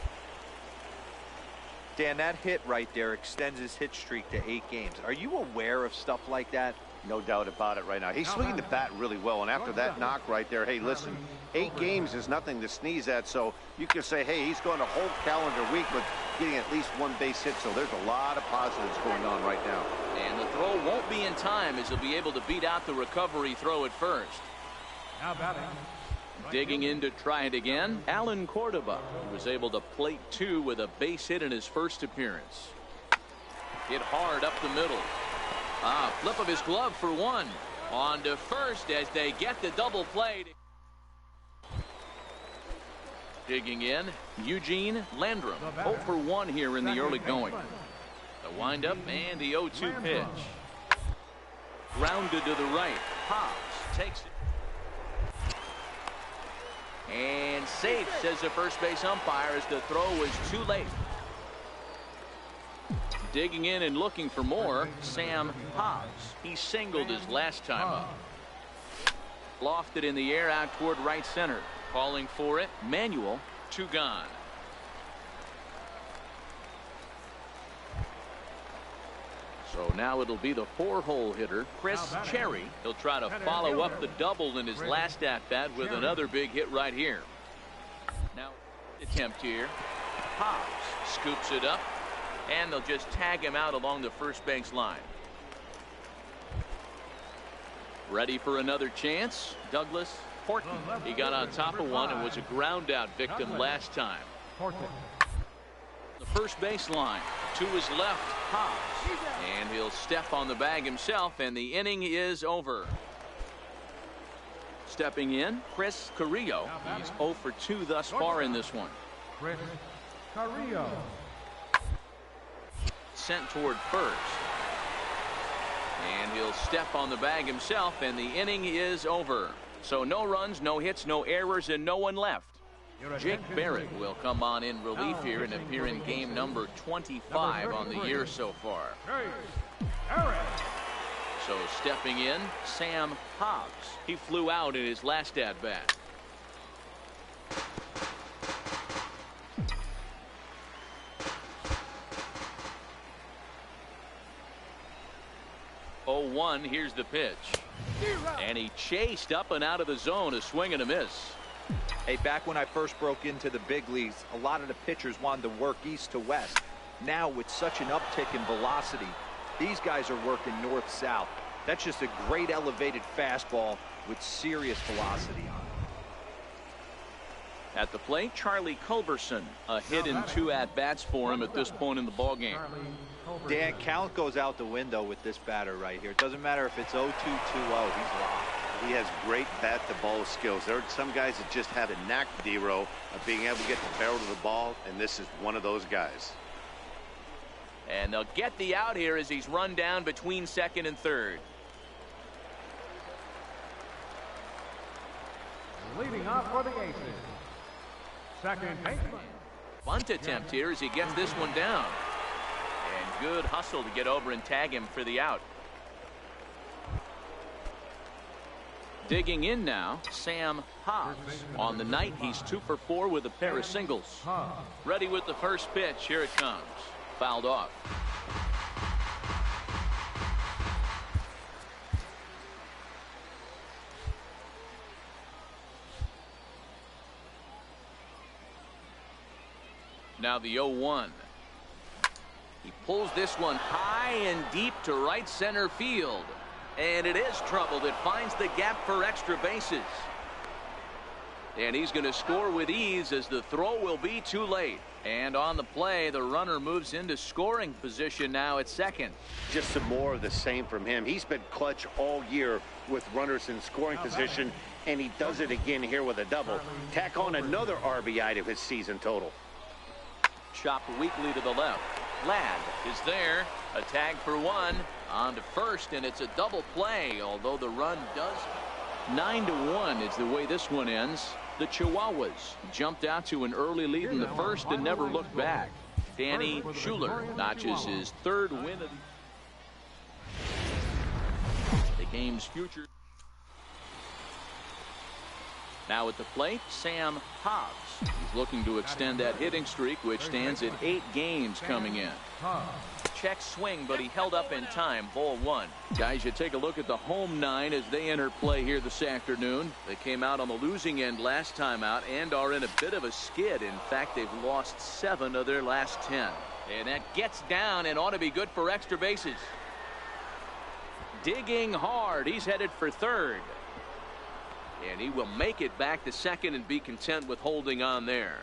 Dan, that hit right there extends his hit streak to 8 games. Are you aware of stuff like that? No doubt about it right now. He's swinging the bat really well, and after that knock right there, hey, listen, 8 games is nothing to sneeze at, so you can say, hey, he's going a whole calendar week with getting at least 1 base hit, so there's a lot of positives going on right now. And the throw won't be in time, as he'll be able to beat out the recovery throw at first. Now batting. Digging in to try it again, Alan Cordoba. He was able to plate 2 with a base hit in his first appearance. Hit hard up the middle. Flip of his glove for 1. On to first as they get the double play. Digging in, Eugene Landrum. 0 for 1 here in the early going. The windup and the 0-2 pitch. Grounded to the right. Hobbs takes it. And safe, says the first base umpire, as the throw was too late. Digging in and looking for more, Sam Hobbs. He singled his last time up. Lofted in the air out toward right center. Calling for it, Manuel, 2 gone. So now it'll be the 4-hole hitter, Chris Cherry. He'll try to follow up the double in his last at-bat with another big hit right here. Now, attempt here. Hobbs scoops it up, and they'll just tag him out along the first base line. Ready for another chance, Douglas Horton. He got on top of one and was a ground-out victim last time. The first base line to his left, Hobbs, and he'll step on the bag himself, and the inning is over. Stepping in, Chris Carrillo. He's 0 for 2 thus far in this one. Chris Carrillo. Sent toward first, and he'll step on the bag himself, and the inning is over. So no runs, no hits, no errors, and no one left. Jake Barrett will come on in relief here and appear in game number 25 on the year so far. So stepping in, Sam Hobbs. He flew out in his last at-bat. Here's the pitch. And he chased up and out of the zone, a swing and a miss. Hey, back when I first broke into the big leagues, a lot of the pitchers wanted to work east to west. Now, with such an uptick in velocity, these guys are working north-south. That's just a great elevated fastball with serious velocity on At the plate, Charlie Culberson. A hit in 2 at-bats for him at this point in the ballgame. Dan, count goes out the window with this batter right here. It doesn't matter if it's 0-2, 2-0. He's locked. He has great bat-to-ball skills. There are some guys that just have a knack, D-Row, of being able to get the barrel to the ball, and this is one of those guys. And they'll get the out here as he's run down between second and third. Leading off for the Aces, second baseman. Bunt attempt here as he gets this one down. And good hustle to get over and tag him for the out. Digging in now, Sam Hobbs. On the night, he's 2 for 4 with a pair of singles. Ready with the first pitch. Here it comes. Fouled off. Now the 0-1. He pulls this one high and deep to right center field. And it is trouble. It finds the gap for extra bases. And he's going to score with ease as the throw will be too late. And on the play, the runner moves into scoring position now at second. Just some more of the same from him. He's been clutch all year with runners in scoring position, and he does it again here with a double. Tack on another RBI to his season total. Chopped weakly to the left. Ladd is there. A tag for 1. On to first, and it's a double play, although the run does. 9-1 is the way this one ends. The Chihuahuas jumped out to an early lead in the first and never looked back. Danny Schuler notches his 3rd win of the game's future. Now at the plate, Sam Hobbs. He's looking to extend that hitting streak, which stands at 8 games coming in. Check swing, but he held up in time. Ball 1. Guys, you take a look at the home 9 as they enter play here this afternoon. They came out on the losing end last time out and are in a bit of a skid. In fact, they've lost 7 of their last 10. And that gets down and ought to be good for extra bases. Digging hard. He's headed for third. And he will make it back to second and be content with holding on there.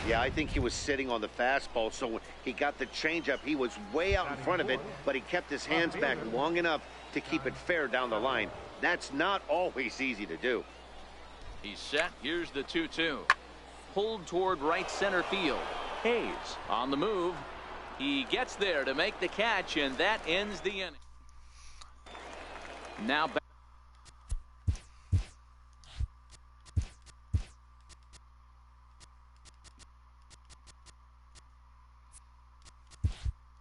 Yeah, I think he was sitting on the fastball, so when he got the changeup, he was way out in front of it, but he kept his hands back long enough to keep it fair down the line. That's not always easy to do. He's set. Here's the 2-2. Pulled toward right center field. Hayes on the move. He gets there to make the catch, and that ends the inning. Now back.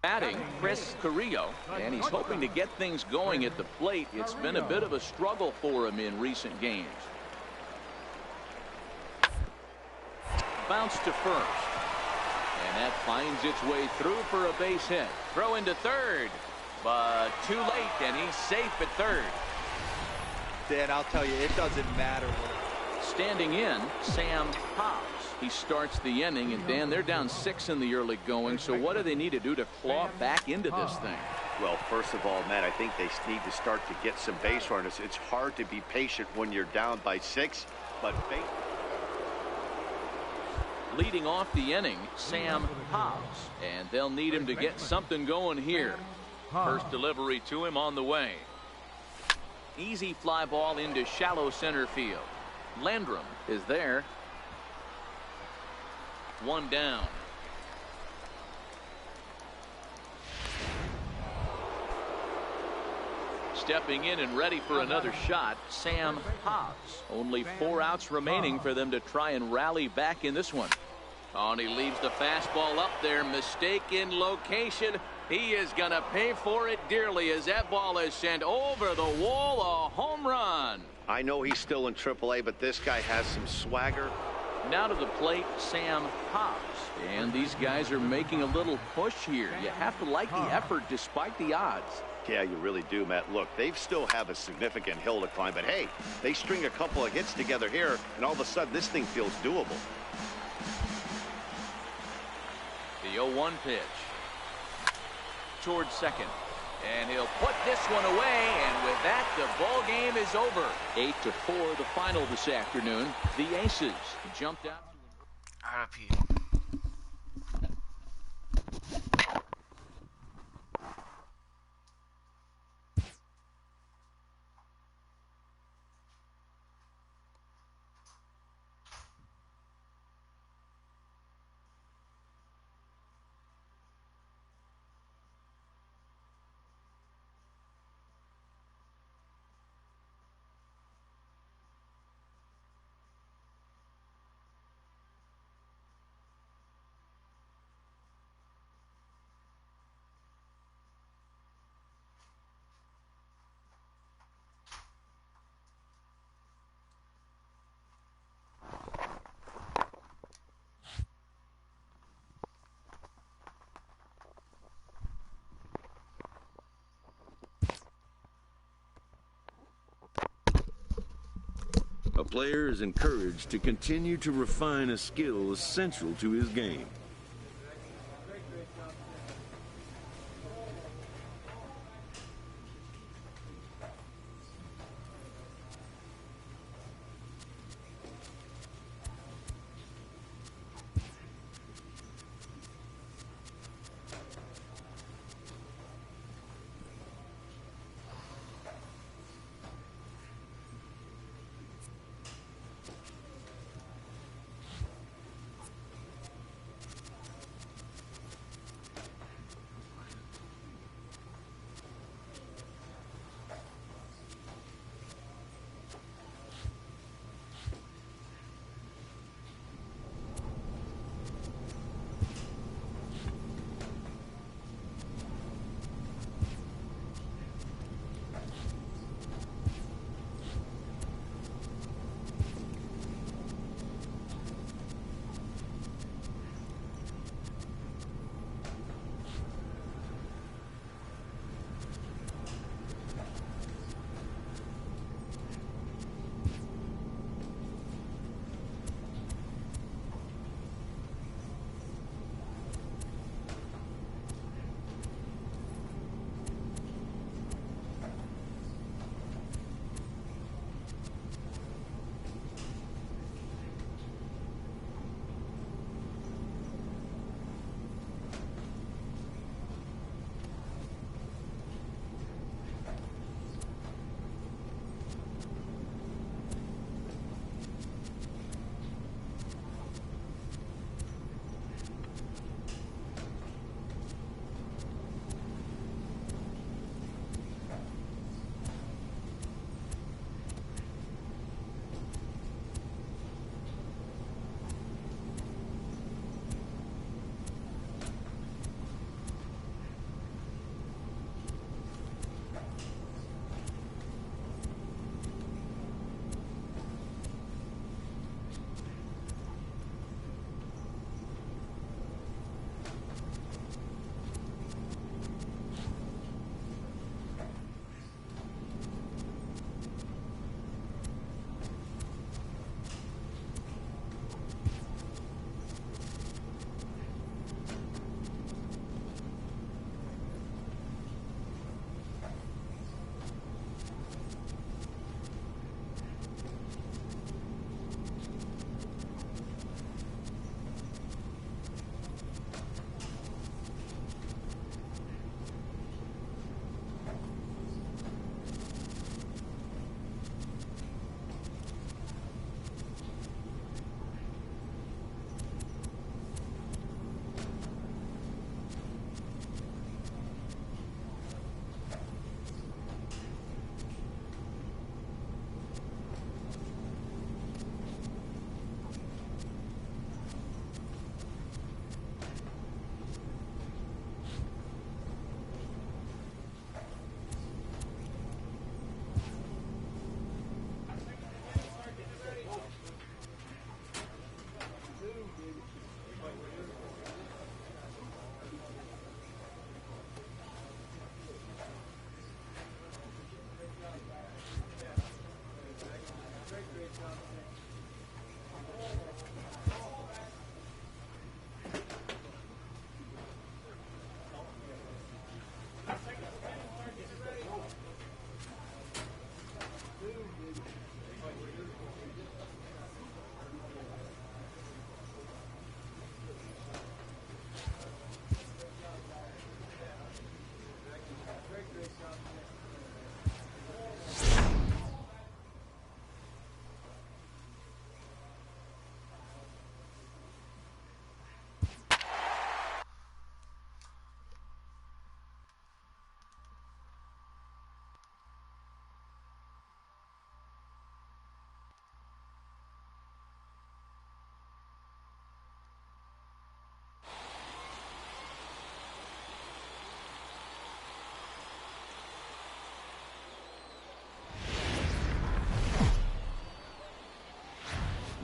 Batting Chris Carrillo, and he's hoping to get things going at the plate. It's been a bit of a struggle for him in recent games. Bounce to first, and that finds its way through for a base hit. Throw into third, but too late, and he's safe at third. Dan, I'll tell you, it doesn't matter. Standing in, Sam Hobbs. He starts the inning, and Dan, they're down 6 in the early going, so what do they need to do to claw back into this thing? Well, first of all, Matt, I think they need to start to get some base runners. It's hard to be patient when you're down by 6, but leading off the inning, Sam Hobbs, and they'll need him to get something going here. First delivery to him on the way. Easy fly ball into shallow center field. Landrum is there. 1 down. Stepping in and ready for another shot, Sam Hobbs. Only 4 outs remaining for them to try and rally back in this one. Oh, and he leaves the fastball up there. Mistake in location. He is going to pay for it dearly as that ball is sent over the wall. A home run. I know he's still in AAA, but this guy has some swagger. Now to the plate, Sam Hobbs. And these guys are making a little push here. You have to like the effort despite the odds. Yeah, you really do, Matt. Look, they still have a significant hill to climb, but hey, they string a couple of hits together here, and all of a sudden this thing feels doable. The 0-1 pitch. Towards second. And he'll put this one away, and with that, the ball game is over. 8-4, the final this afternoon. The Aces jumped out. RIP. A player is encouraged to continue to refine a skill essential to his game.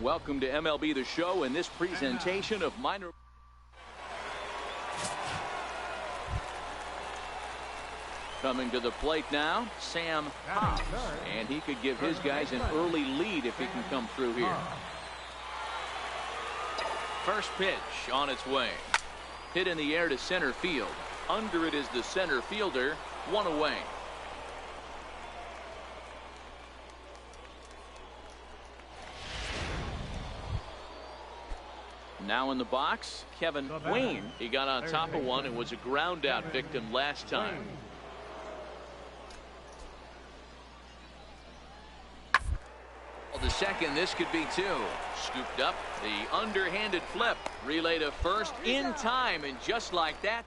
Welcome to MLB The Show and this presentation of minor. Coming to the plate now, Sam Hobbs, and he could give his guys an early lead if he can come through here. First pitch on its way. Hit in the air to center field. Under it is the center fielder, one away. Now in the box, Kevin Wayne. He got on top of one and was a ground out victim last time. The second, this could be two. Scooped up, the underhanded flip. Relay to first in time, and just like that.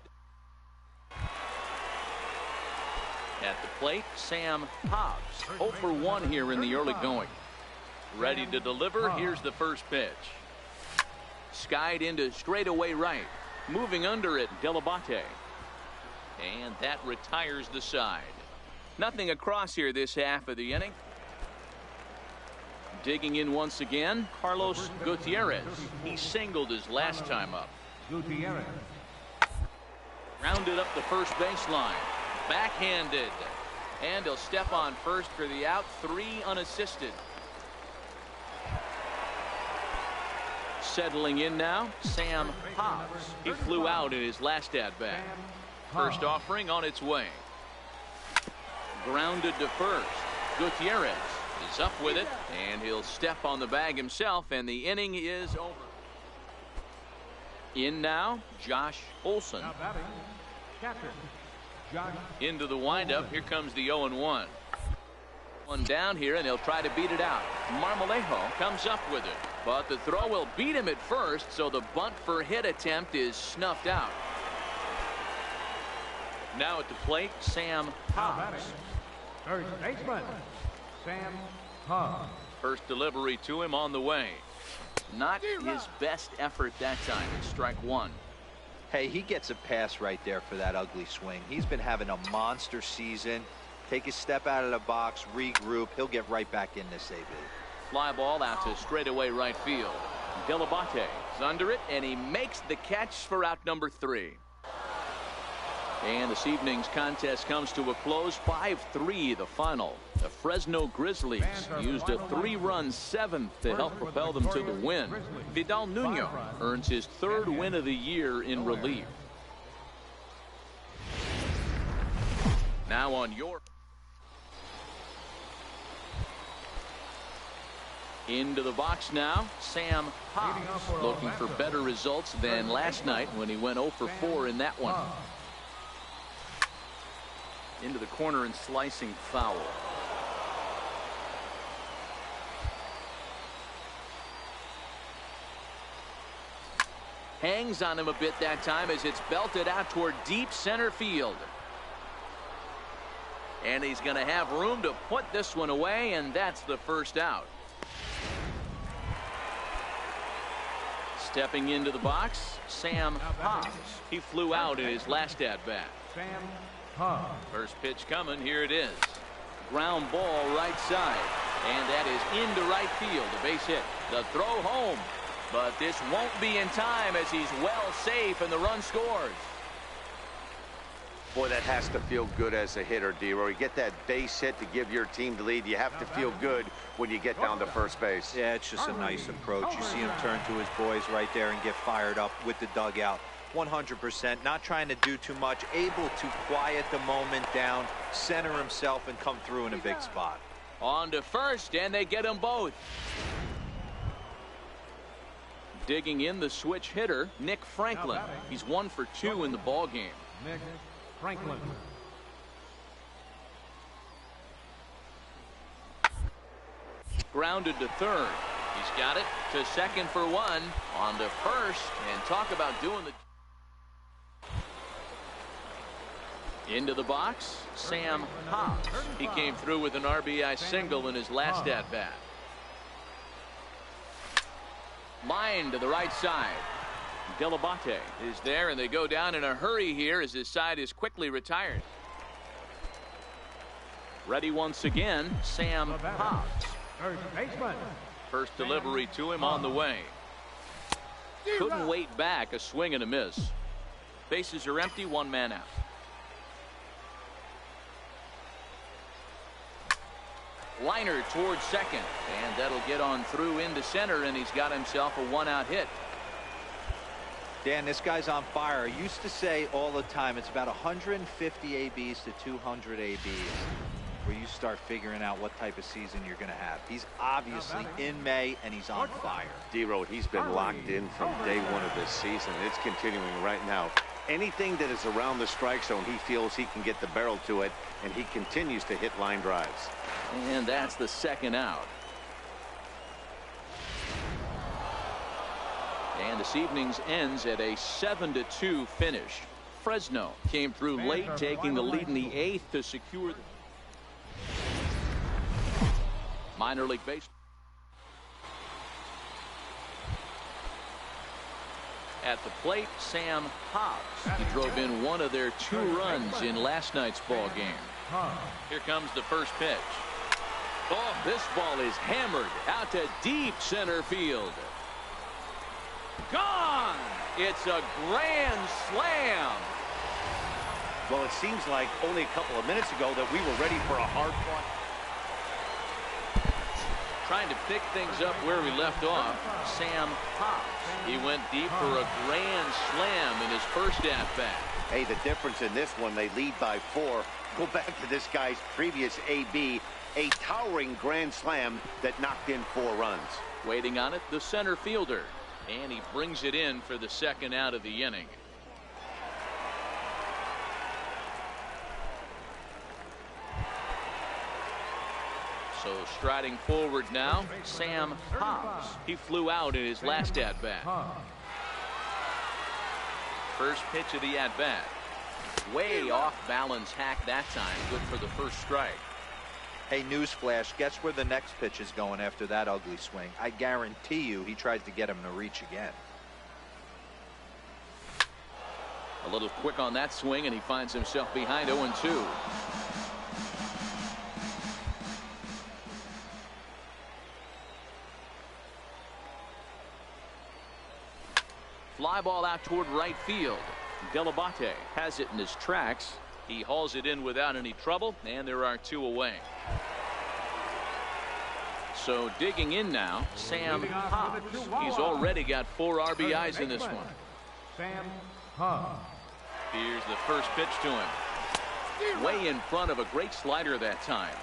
At the plate, Sam Hobbs. 0 for 1 here in the early going. Ready to deliver, here's the first pitch. Skied into straightaway right. Moving under it, Delabate. And that retires the side. Nothing across here this half of the inning. Digging in once again, Carlos Gutierrez. He singled his last time up. Gutierrez. Rounded up the first baseline. Backhanded. And he'll step on first for the out. 3 unassisted. Settling in now, Sam Hobbs. He flew out in his last at-bat. First offering on its way. Grounded to first. Gutierrez is up with it, and he'll step on the bag himself, and the inning is over. In now, Josh Olson. Now batting, catcher, Josh. Into the windup. Here comes the 0-1. One down here, and he'll try to beat it out. Marmolejo comes up with it, but the throw will beat him at first, so the bunt for hit attempt is snuffed out. Now at the plate, Sam Hobbs. First baseman, Sam Hobbs. First delivery to him on the way. Not his best effort that time. It's strike one. Hey, he gets a pass right there for that ugly swing. He's been having a monster season. Take a step out of the box, regroup. He'll get right back in this AB. Fly ball out to straightaway right field. Delabate is under it, and he makes the catch for out number 3. And this evening's contest comes to a close. 5-3 the final. The Fresno Grizzlies used a 3-run 7th to help propel them to the win. Vidal Nuno earns his 3rd win of the year in relief. Now on your... Into the box now, Sam Hobbs, looking for better results than last night when he went 0 for 4 in that one. Into the corner and slicing foul. Hangs on him a bit that time as it's belted out toward deep center field. And he's going to have room to put this one away, and that's the first out. Stepping into the box, Sam Hobbs. He flew out in his last at-bat. Sam Hobbs. First pitch coming. Here it is. Ground ball right side. And that is into right field. A base hit. The throw home. But this won't be in time as he's well safe and the run scores. Boy, that has to feel good as a hitter, D-Roy. You get that base hit to give your team the lead. You have to feel good when you get down to first base. Yeah, it's just a nice approach. You see him turn to his boys right there and get fired up with the dugout. 100%, not trying to do too much, able to quiet the moment down, center himself, and come through in a big spot. On to first, and they get them both. Digging in the switch hitter, Nick Franklin. He's 1 for 2 in the ball game. Nick Franklin. Grounded to third. He's got it to second for 1. On to first, and talk about doing the... Into the box, Sam Hobbs. He came through with an RBI single in his last at-bat. Line to the right side. Delabate is there, and they go down in a hurry here as his side is quickly retired. Ready once again, Sam Hobbs. First baseman. First delivery to him on the way. Couldn't wait back. A swing and a miss. Bases are empty. One man out. Liner towards second, and that'll get on through into center, and he's got himself a one-out hit. Dan, this guy's on fire. I used to say all the time it's about 150 ABs to 200 ABs where you start figuring out what type of season you're going to have. He's obviously in May, and he's on fire. D-Road, he's been locked in from day one of this season. It's continuing right now. Anything that is around the strike zone, he feels he can get the barrel to it, and he continues to hit line drives. And that's the second out. And this evening's ends at a 7-2 finish. Fresno came through late, taking the lead in the 8th to secure the minor league baseball. At the plate, Sam Hobbs. He drove in one of their 2 runs in last night's ball game. Here comes the first pitch. Oh, this ball is hammered out to deep center field. Gone! It's a grand slam. Well, it seems like only a couple of minutes ago that we were ready for a hard-fought. Trying to pick things up where we left off, Sam Hobbs. He went deep for a grand slam in his first at-bat. Hey, the difference in this one, they lead by 4. Go back to this guy's previous AB, a towering grand slam that knocked in 4 runs. Waiting on it, the center fielder. And he brings it in for the second out of the inning. So striding forward now, Sam Hobbs. He flew out in his last at-bat. First pitch of the at-bat. Way off balance hack that time. Good for the first strike. Hey, newsflash, guess where the next pitch is going after that ugly swing? I guarantee you he tries to get him to reach again. A little quick on that swing, and he finds himself behind 0-2. Fly ball out toward right field. Delabate has it in his tracks. He hauls it in without any trouble, and there are 2 away. So digging in now, Sam Hobbs. He's already got 4 RBIs in this one. Sam Hobbs. Here's the first pitch to him. Way in front of a great slider that time.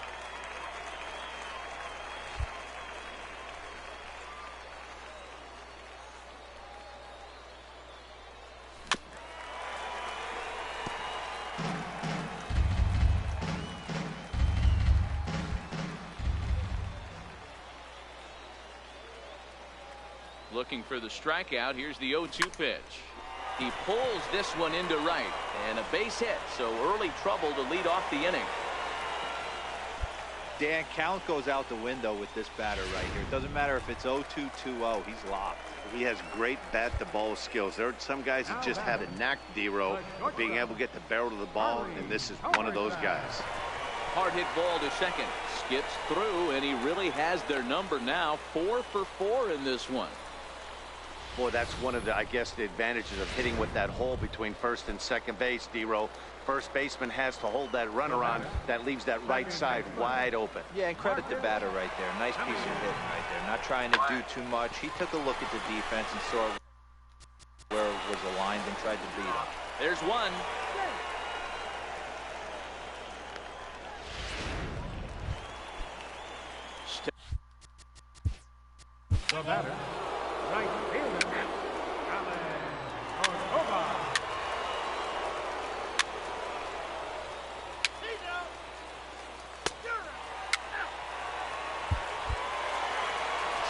Looking for the strikeout. Here's the 0-2 pitch. He pulls this one into right, and a base hit. So early trouble to lead off the inning. Dan, count goes out the window with this batter right here. It doesn't matter if it's 0-2, 2-0. He's locked. He has great bat-to-ball skills. There are some guys that just have a knack, D-Row, of being able to get the barrel to the ball, and this is one of those guys. Hard hit ball to second. Skips through, and he really has their number now. 4 for 4 in this one. Boy, that's one of the, I guess, the advantages of hitting with that hole between first and second base, D-Row. First baseman has to hold that runner on. That leaves that right side wide open. Yeah, and credit the batter right there. Nice piece of hitting right there. Not trying to do too much. He took a look at the defense and saw where it was aligned and tried to beat him. There's one. The batter, right fielder, Córdoba.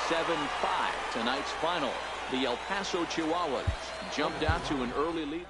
7-5 tonight's final. The El Paso Chihuahuas jumped out to an early lead.